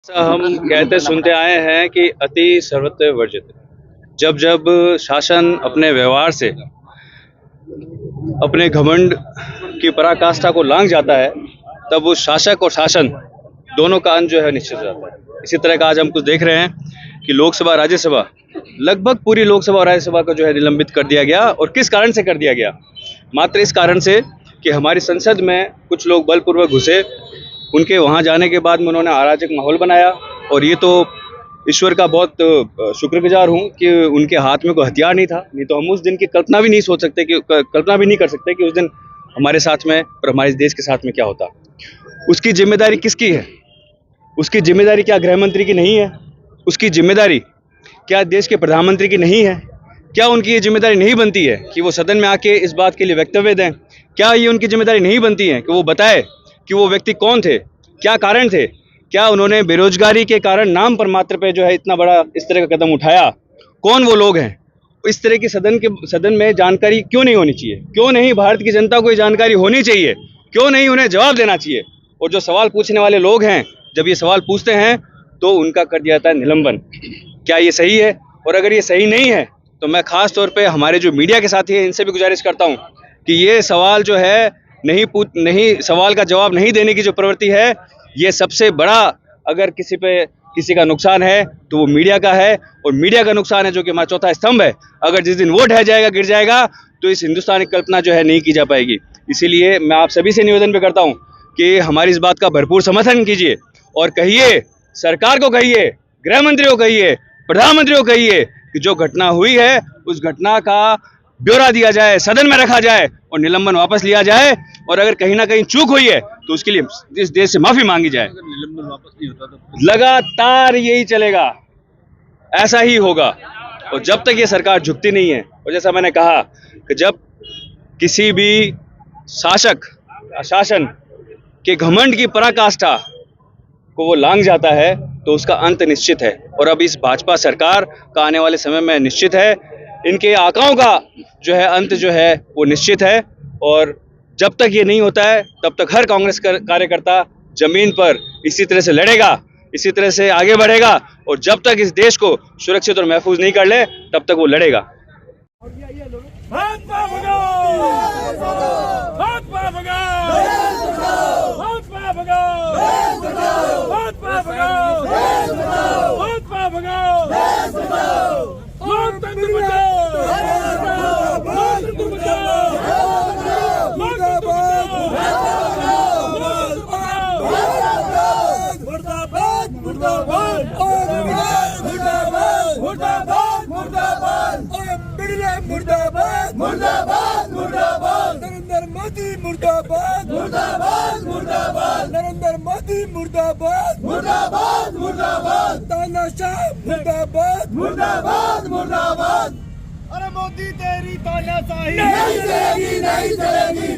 ऐसा हम कहते सुनते आए हैं कि अति सर्वत्र वर्जित। जब जब शासन अपने व्यवहार से अपने घमंड की पराकाष्ठा को लांघ जाता है, तब उस शासक और शासन दोनों का अंत जो है निश्चित हो जाता है। इसी तरह का आज हम कुछ देख रहे हैं कि लोकसभा राज्यसभा, लगभग पूरी लोकसभा और राज्यसभा को जो है निलंबित कर दिया गया। और किस कारण से कर दिया गया? मात्र इस कारण से कि हमारी संसद में कुछ लोग बलपूर्वक घुसे। उनके वहाँ जाने के बाद में उन्होंने अराजक माहौल बनाया। और ये तो ईश्वर का बहुत शुक्रगुजार हूँ कि उनके हाथ में कोई हथियार नहीं था, नहीं तो हम उस दिन की कल्पना भी नहीं सोच सकते कि कल्पना भी नहीं कर सकते कि उस दिन हमारे साथ में और हमारे देश के साथ में क्या होता। उसकी जिम्मेदारी किसकी है? उसकी जिम्मेदारी क्या गृह मंत्री की नहीं है? उसकी जिम्मेदारी क्या देश के प्रधानमंत्री की नहीं है? क्या उनकी ये जिम्मेदारी नहीं बनती है कि वो सदन में आके इस बात के लिए वक्तव्य दें? क्या ये उनकी जिम्मेदारी नहीं बनती है कि वो बताए कि वो व्यक्ति कौन थे, क्या कारण थे? क्या उन्होंने बेरोजगारी के कारण नाम पर मात्र पे जो है इतना बड़ा इस तरह का कदम उठाया? कौन वो लोग हैं? इस तरह की सदन में जानकारी क्यों नहीं होनी चाहिए? क्यों नहीं भारत की जनता को ये जानकारी होनी चाहिए? क्यों नहीं उन्हें जवाब देना चाहिए? और जो सवाल पूछने वाले लोग हैं, जब ये सवाल पूछते हैं तो उनका कर दिया जाता है निलंबन। क्या ये सही है? और अगर ये सही नहीं है तो मैं खास तौर पे हमारे जो मीडिया के साथी हैं इनसे भी गुजारिश करता हूँ कि ये सवाल जो है नहीं सवाल का जवाब नहीं देने की जो प्रवृत्ति है, ये सबसे बड़ा अगर किसी का नुकसान है तो वो मीडिया का है। और मीडिया का नुकसान है जो कि हमारा चौथा स्तंभ है। अगर जिस दिन वो ढह जाएगा, गिर जाएगा, तो इस हिंदुस्तान की कल्पना जो है नहीं की जा पाएगी। इसीलिए मैं आप सभी से निवेदन भी करता हूँ कि हमारी इस बात का भरपूर समर्थन कीजिए और कहिए, सरकार को कहिए, गृह मंत्री को कहिए, प्रधानमंत्री को कहिए कि जो घटना हुई है उस घटना का ब्यौरा दिया जाए, सदन में रखा जाए और निलंबन वापस लिया जाए। और अगर कहीं ना कहीं चूक हुई है तो उसके लिए इस देश से माफी मांगी जाए। अगर निलंबन वापस नहीं होता तो लगातार यही चलेगा, ऐसा ही होगा। और जब तक ये सरकार झुकती नहीं है, और जैसा मैंने कहा कि जब किसी भी शासन के घमंड की पराकाष्ठा को वो लांघ जाता है तो उसका अंत निश्चित है। और अब इस भाजपा सरकार का आने वाले समय में निश्चित है, इनके आकाओं का जो है अंत जो है वो निश्चित है। और जब तक ये नहीं होता है तब तक हर कांग्रेस कार्यकर्ता जमीन पर इसी तरह से लड़ेगा, इसी तरह से आगे बढ़ेगा। और जब तक इस देश को सुरक्षित और महफूज नहीं कर ले तब तक वो लड़ेगा। मुर्दाबाद मुर्दाबाद मुर्दाबाद नरेंद्र मोदी मुर्दाबाद मुर्दाबाद मुर्दाबाद नरेंद्र मोदी मुर्दाबाद मुर्दाबाद मुर्दाबाद तानाशाह मुर्दाबाद मुर्दाबाद मुर्दाबाद। अरे मोदी तेरी तानाशाही नहीं चलेगी, नहीं चलेगी।